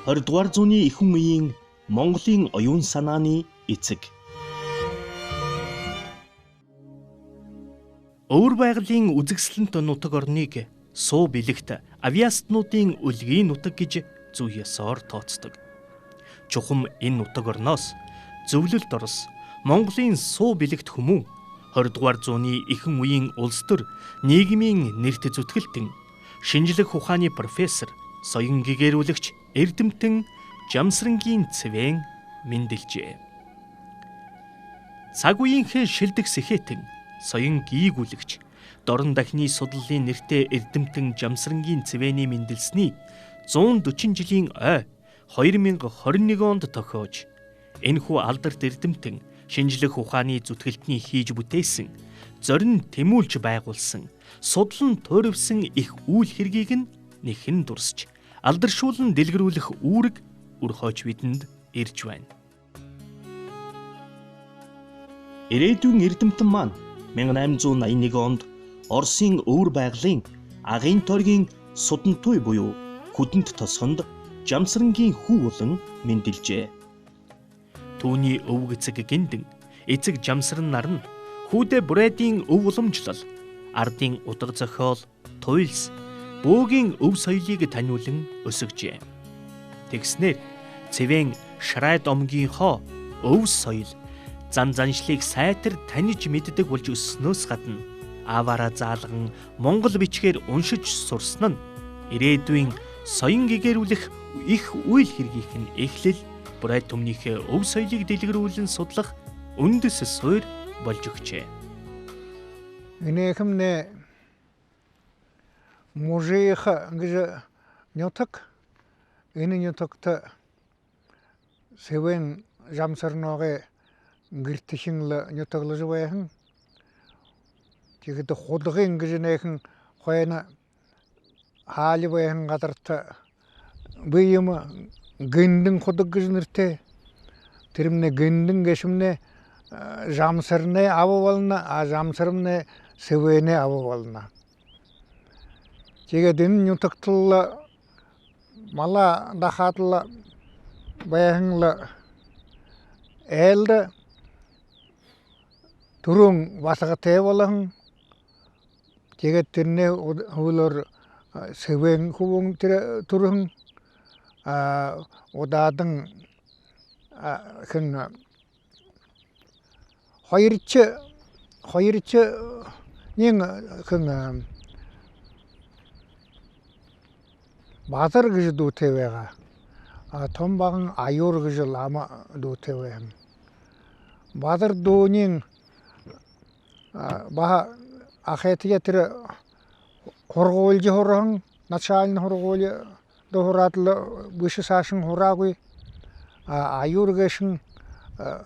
20 дугаар зууны ихэнх үеийн Монголын оюун санааны эцэг. Өвөр байгалийн үзэгсэлэнт нутаг орныг суу бэлэгт авиастнуудын үлгийн нутаг гэж зүй ёсоор тооцдог. Чухам энэ нутаг орноос зөвлөлт орос Монголын суу бэлэгт хүмүүн 20 дугаар зууны ихэнх үеийн улс төр нийгмийн нэрт зүтгэлтэн шинжлэх ухааны профессор, соён гэгэрүүлэгч Эрдэмтэн Жамсрангийн Цэвэн мэндэлжээ. Цаг үеийнхээ шилдэг сэхэтэн соён гийгүүлэгч дорн дахны судлалын нэртэй Эрдэмтэн Жамсрангийн Цэвэний мэндэлсний 140 жилийн ой 2021 онд тохиож энэхүү алдарт Эрдэмтэн шинжлэх ухааны зүтгэлтний хийж бүтээсэн, зорин тэмүүлж байгуулсан, судлан туйрвсан их үйл хэргийг нь нэхэн дурсж алдаршуулан дэлгэрүүлэх үүрэг өрхөөж бидэнд ирж байна. Ирээдүйн Эрдэмтэн маань 1881 онд Оросын өвөр байгалийн Агын тойргийн Судантой буюу Хүдэнд тосгонд Жамсрангийн хүү болон мэндэлжээ. Түүний өвөг эцэг Гиндэн, эцэг Жамсран нар нь хүүдээ Брэдийн өв уламжлал, ардын утга зохиол, туйлс, бөөгийн өв соёлыг таниулан өсгөжээ. Тэгснээр Цэвэн Шрайд омгийнхоо өв соёл, зан заншлыг сайтар таниж мэддэг болж өснөөс гадна аваараа заалган монгол бичгээр уншиж сурсан нь ирээдүйн соён гэгэрүүлэх их үйл хэргийнх нь эхлэл Брэд түмнийхээ өв соёлыг дэлгэрүүлэн судлах үндэс суурь болж өгчээ. Энэхэмнэ мужих гэж нютаг энэ нютагт Цэвэн Жамсарногийн гэртхэн нютаглаж байсан. Тэгэхэд хулгын гэж нэхэн хойно хаали байсан гадарт бием Гиндэн худаг гэж нэртэй. Тэрмнэ Гиндэн гэшмнэ Жамсарны аву болно, а Жамсарны Цэвэний аву болно. Тэгээд энэ нютагтл мала дахатл байханла элд түрүүн басгатай болон тэгээд тэрнээ хуулаар Цэвэн хувын түрүүн удаадан хэн хоёрч нин хэн базар гэж дүүтэй байгаа. Том баган аюур гэж лама дүүтэй байна. Базар дүүнин ба ахэтгэ тэр хургуулж хорон начаалны хургуул дохоратл бүш саашин хураагүй аюур гэшин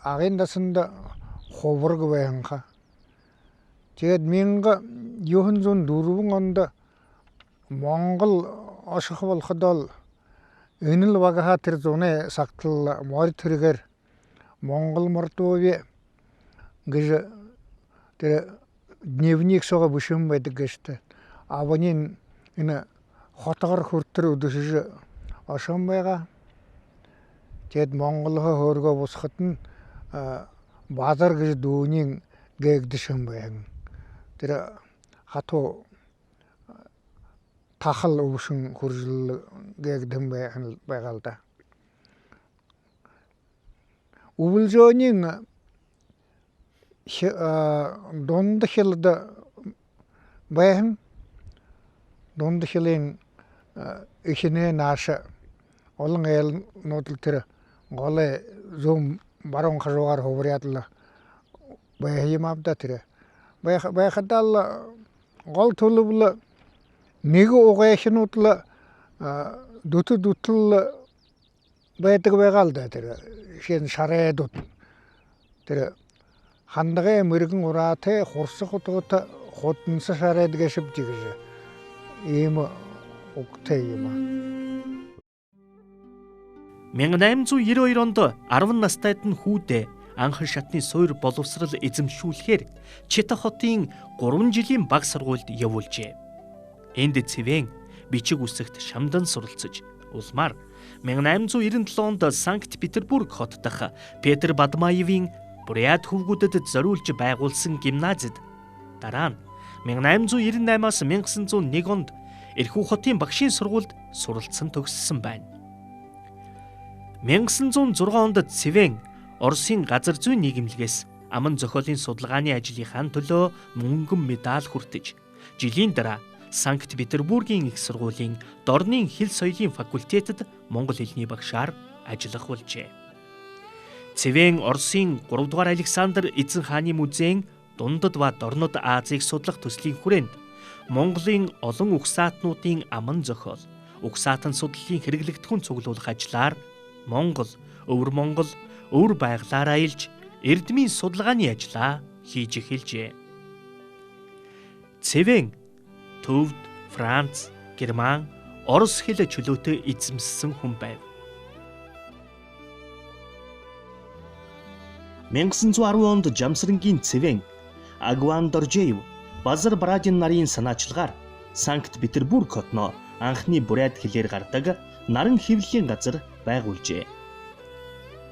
агендасанд ховрог байнга. Тэгээд 1904 онд Монгол ашиг болоход энэ л багаха тэр зуны сагтал морь тэргээр Монгол мордови гэж тэр дневник сога бүшим байдаг гэжтэй. Аванин энэ хотгор хүртэр өдөшөж ашиг байгаа. Тэгэд Монголоо хөөргөө бусхад нь базар гэж дүүний гээгдэшэн байна. Тэр хатуу тахал өвшин хуржил гээгдэн байгаа л да. Өвөлжөөний дунд хилд байна. Дунд хилийн ихнээ нааша олон эл нүүдэл тэр голэ зум баруун хажуугаар хөврядл байхимавда тэр байхадал гол төлөвл нэг угаахнуудл дүтл байдаг байгаа л да тэр шин шарэдууд тэр хандгай мэрэгэн ураатай хурсах утгат худнс шарэд гэшвж гэж ийм угтай юм. 1892 онд 10 настайд нь хүүдээ анх шатны суурь боловсрал эзэмшүүлэхээр Чита хотын 3 жилийн баг сургуульд явуулжээ. Энд Цэвэн бичиг үсэгт шамдан суралцаж улмаар 1897 онд Санкт Петербург хот дах Петр Бадмаевын Бурят хөвгүүдэд зориулж байгуулсан гимназид дараа нь 1898-аас 1901 онд Эрхүү хотын багшийн сургуульд суралцсан төгссөн байна. 1906 онд Цэвэн Оросын газар зүйн нийгэмлэгээс аман зохиолын судалгааны ажлынхаа төлөө мөнгөн медаль хүртэж, жилийн дараа Санкт Петербургийн их сургуулийн дорны хэл соёлын факультетэд монгол хэлний багшаар ажиллах болжээ. Цэвэн Оросын 3 дугаар Александр эзэн хааны музейн дундад ба дорнод Азийг судлах төслийн хүрээнд Монголын олон угсаатнуудын аман зохиол, угсаатан судлалын хэрэглэгдэхүүн цуглуулах ажлаар Монгол, өвөр байглаараа илж эрдмийн судалгааны ажлаа хийж эхэлжээ. Цэвэн Төвд, Франц, Герман, Орос хэл чөлөөтэй эзэмссэн хүн байв. 1910 онд Жамсрангийн Цэвэн, Агван Доржеев, Базар Браадин нарын санаачлагаар Санкт Петербург хотноо анхны бурят хэлээр гардаг наран хэвлэлийн газар байгуулжээ.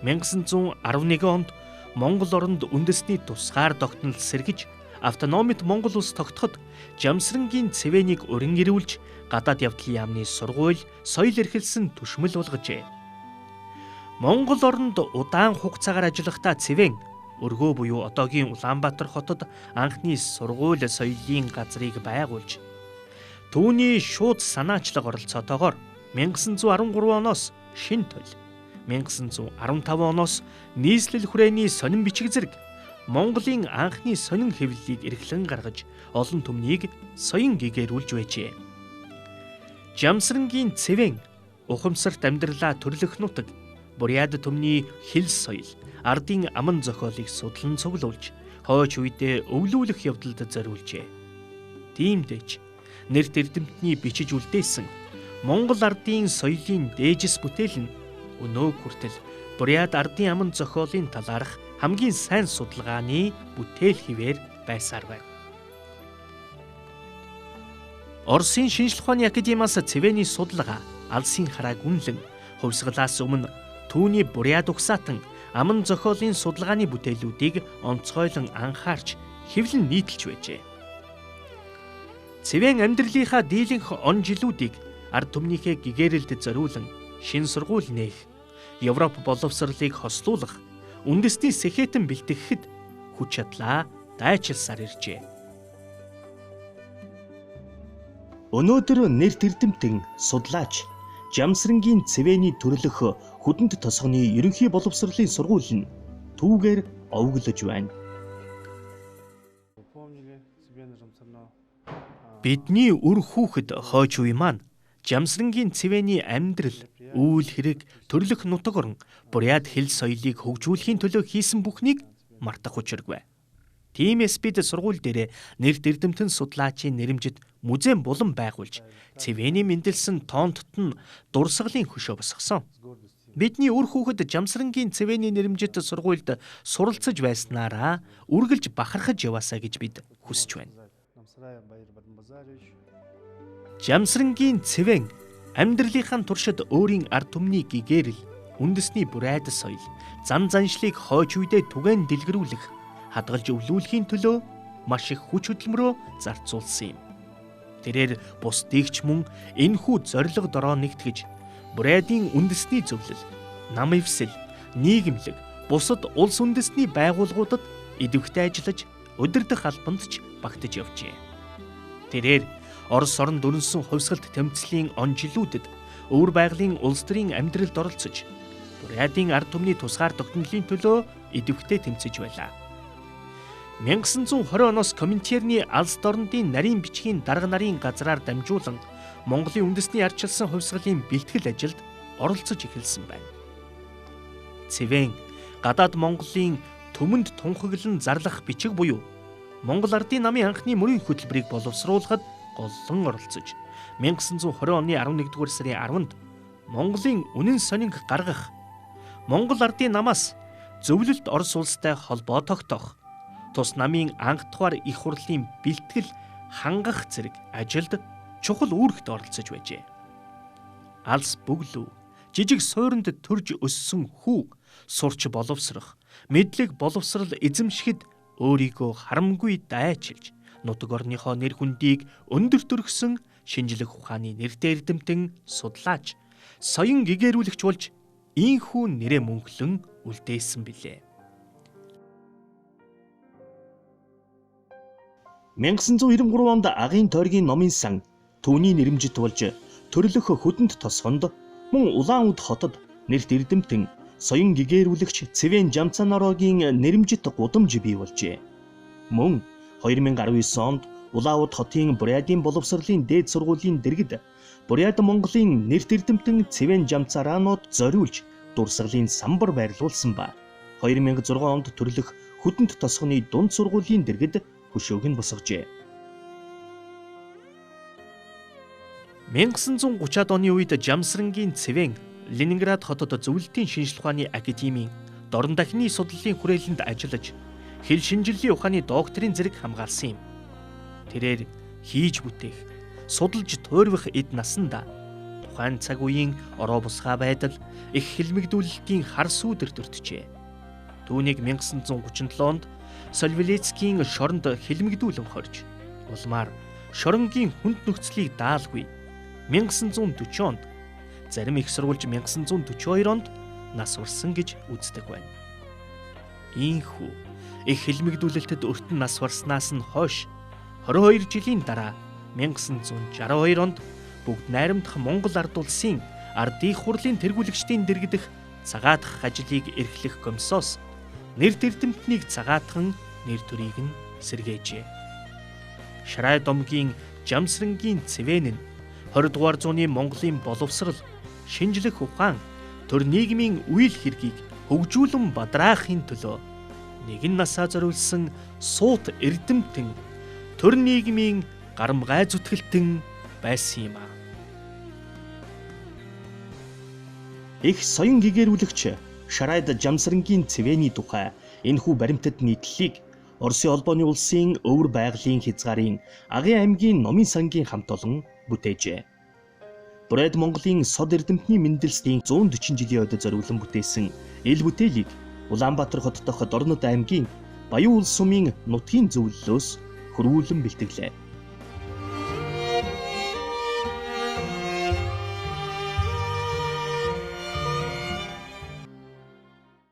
1911 онд Монгол оронд үндэсний тусгаар тогтнол сэргэж автономит Монгол улс тогтоход Жамсрангийн Цэвэнийг өрн ирүүлж гадаад явдлын яамны сургууль соёл эрхэлсэн түшмэл болгожээ. Монгол оронд удаан хугацаагаар ажиллахдаа Цэвэн өргөө буюу одоогийн Улаанбаатар хотод анхны сургууль соёлын газрыг байгуулж түүний шууд санаачлаг оролцоотойгоор 1913 оноос Шин тойл, 1915 оноос нийслэл хүрээний сонин бичиг зэрэг Монголын анхны сонин хэвлэлийг эрхлэн гаргаж олон түмнийг соён гэгэрүүлж байжээ. Жамсрангийн Цэвэн ухамсарт амьдралаа төрлөх нутаг, буряд түмний хэл соёл, ардын аман зохиолыг судлан цуглуулж, хойч үедээ өвлүүлэх явдалд зориулжээ. Тиймдээч нэрт эрдэмтний бичиж үлдээсэн Монгол ардын соёлын дээжис бүтээл нь өнөө хүртэл буряд ардын аман зохиолын талаарх хамгийн сайн судалгааны бүтээл хэвээр байсаар байна. Оросын шинжлэх ухааны академиас Цэвэний судалгаа алсын хараа гүнлэн хувьсгалаас өмнө түүний буряд угсаатан аман зохиолын судалгааны бүтээлүүдийг онцгойлон анхаарч хэвлэн нийтэлж байжээ. Цэвэн амьдралынхаа дийлэнх он жилүүдийг ард түмнийхээ гэгэрэлд зориулан шин сургууль нээх, Европ боловсролыг хослуулах, үндэсний сэхэтэн бэлтгэхэд хүч чадлаа дайчилсаар иржээ. Өнөөдөр нэрт эрдэмтэн, судлаач Жамсрангийн Цэвэний төрлөх хүдэнд тосгоны ерөнхий боловсролын сургууль нь түүгээр овоглож байна. Бидний үр хүүхэд хойч үе маань Жамсрангийн Цэвэний амьдрал, үйл хэрэг, төрлөх нутаг орн, буряд хэл соёлыг хөгжүүлэхийн төлөө хийсэн бүхнийг мартах учиргүй. Тиймээс бид сургууль дээр нэрт эрдэмтэн судлаачийн нэрэмжит музей булан байгуулж, Цэвэний мэндэлсэн тоондот нь дурсгалын хөшөө босгосон. Бидний үр хүүхэд Жамсрангийн Цэвэний нэрэмжит сургуульд суралцаж байснараа үргэлж бахархаж яваасаа гэж бид хүсэж байна. Жамсрангийн Цэвэн амьдралынхаа туршид өөрийн ард түмний гэгэрэл, үндэсний бурайд соёл, зан заншлыг хойч үедээ түгээн дэлгэрүүлэх, хадгалж өвлүүлэхийн төлөө маш их хүч хөдөлмөрөө зарцуулсан юм. Тэрээр бусдыг ч мөн энэхүү зориг дороо нэгтгэж, бурайдын үндэсний зөвлөл, нам эвсэл, нийгэмлэг, бусад улс үндэсний байгууллагуудад идэвхтэй ажиллаж, удирдах албанд ч багтаж явжээ. Тэрээр Орос орнд өрнсөн хувьсгалт тэмцлийн он жилүүдэд өвөр байгалийн улс төрийн амьдралд оролцож, бурайдын ард түмний тусгаар тогтнолын төлөө идэвхтэй тэмцэж байлаа. 1920 оноос Коминтерны алс дорнодын нарийн бичгийн дарга нарын газраар дамжуулан Монголын үндэсний ардчилсан хувьсгалын бэлтгэл ажилд оролцож эхэлсэн байна. Цэвэн гадаад Монголын төмөнд тунхаглан зарлах бичиг буюу Монгол ардын намын анхны мөрийн хөтөлбөрийг боловсруулахад голлон оролцож 1920 оны 11-р сарын 10-нд Монголын үнэн сонинг гаргах, Монгол ардын намаас зөвлөлт Орос улстай холбоо тогтоох, тус намын анх дугаар их хурлын бэлтгэл хангах зэрэг ажилд чухал үүрэгт оролцож байжээ. алс бүглүү, жижиг суурьнд төрж өссөн хүү, сурч боловсрох, мэдлэг боловсрал эзэмшихэд өөрийгөө харамгүй дайчилж, нутаг орныхоо нэр хүндийг өндөр төргсөн шинжлэх ухааны нэртэй эрдэмтэн судлаач, соён гэгээрүүлэгч болж ийхүү нэрээ мөнхлөн үлдээсэн билээ. 1993 онд Агийн тойргийн номын сан түүний нэрэмжит болж төрлөх хөдөнд тосгонд мөн Улаан-Уд хотод нэрт эрдэмтэн соён гэгээрүүлэгч Цэвэн Жамцаанарогийн нэрэмжит гудамж бий болжээ. Мөн 2019 онд Улаан-Уд хотын Бурятын боловсролын дээд сургуулийн дэргэд Бурят Монголын нэрт эрдэмтэн Цэвэн Жамцааранууд зориулж дурсгалын самбар байрлуулсан ба 2006 онд төрлөх хөдөнд тосгоны дунд сургуулийн дэргэд хөшөөг нь босгожээ. 1930-ад оны үед Жамсрангийн Цэвэн Ленинград хотод зөвлөлтийн шинжилгээ ухааны академийн дорн дахины судлалын хүрээлэнд ажиллаж хэл шинжилгээ ухааны докторийн зэрэг хамгаалсан юм. Тэрээр хийж бүтээх, судалж туурвих эд насанда тухайн цаг үеийн ороо бусгай байдал их хэлмэгдүүлэлтийн хар сүүдэр төртжээ. Түүнийг 1937 онд Сольвелецкийн шоронд хэлмэгдүүлэн хорж, улмаар шоронгийн хүнд нөхцөлийг даалгүй 1940 онд, зарим их сурвалж 1942 онд нас барсан гэж үздэг байна. Ийхүү их хэлмэгдүүлэлтэд өртөн нас барснаас нь хойш 22 жилийн дараа 1962 онд бүгд найрамдах Монгол ард улсын ардын хурлын тэргүүлэгчдийн дэргэдэх цагаатгах ажлыг эрхлэх комиссоос нэрт эрдэмтнийг цагаатхан нэр төрийг нь сэргээжээ. Шарай домгийн Жамсрангийн Цэвэн нь 20 дугаар зууны Монголын боловсрал, шинжлэх ухаан, төр нийгмийн үйл хэргийг хөгжүүлэн бадраахын төлөө нэгэн насаа зориулсан суут эрдэмтэн, төр нийгмийн гарамгай зүтгэлтэн байсан юм а. Их соён гэгээрүүлэгч Шарайд Жамсрангийн Цэвэний тухай энэхүү баримтад нийтлэлийг Оросын холбооны улсын өвөр байгалийн хязгаарын Агийн аймгийн номын сангийн хамт олон бүтээжээ. Бурайд Монголын сод эрдэмтний мэндэлслийн 140 жилийн ойд зориулан бүтээсэн эл бүтээлийг Улаанбаатар хот дахь Дорнод аймгийн Баян улс сумын нутгийн зөвлөлөөс хөрвүүлэн бэлтгэлээ.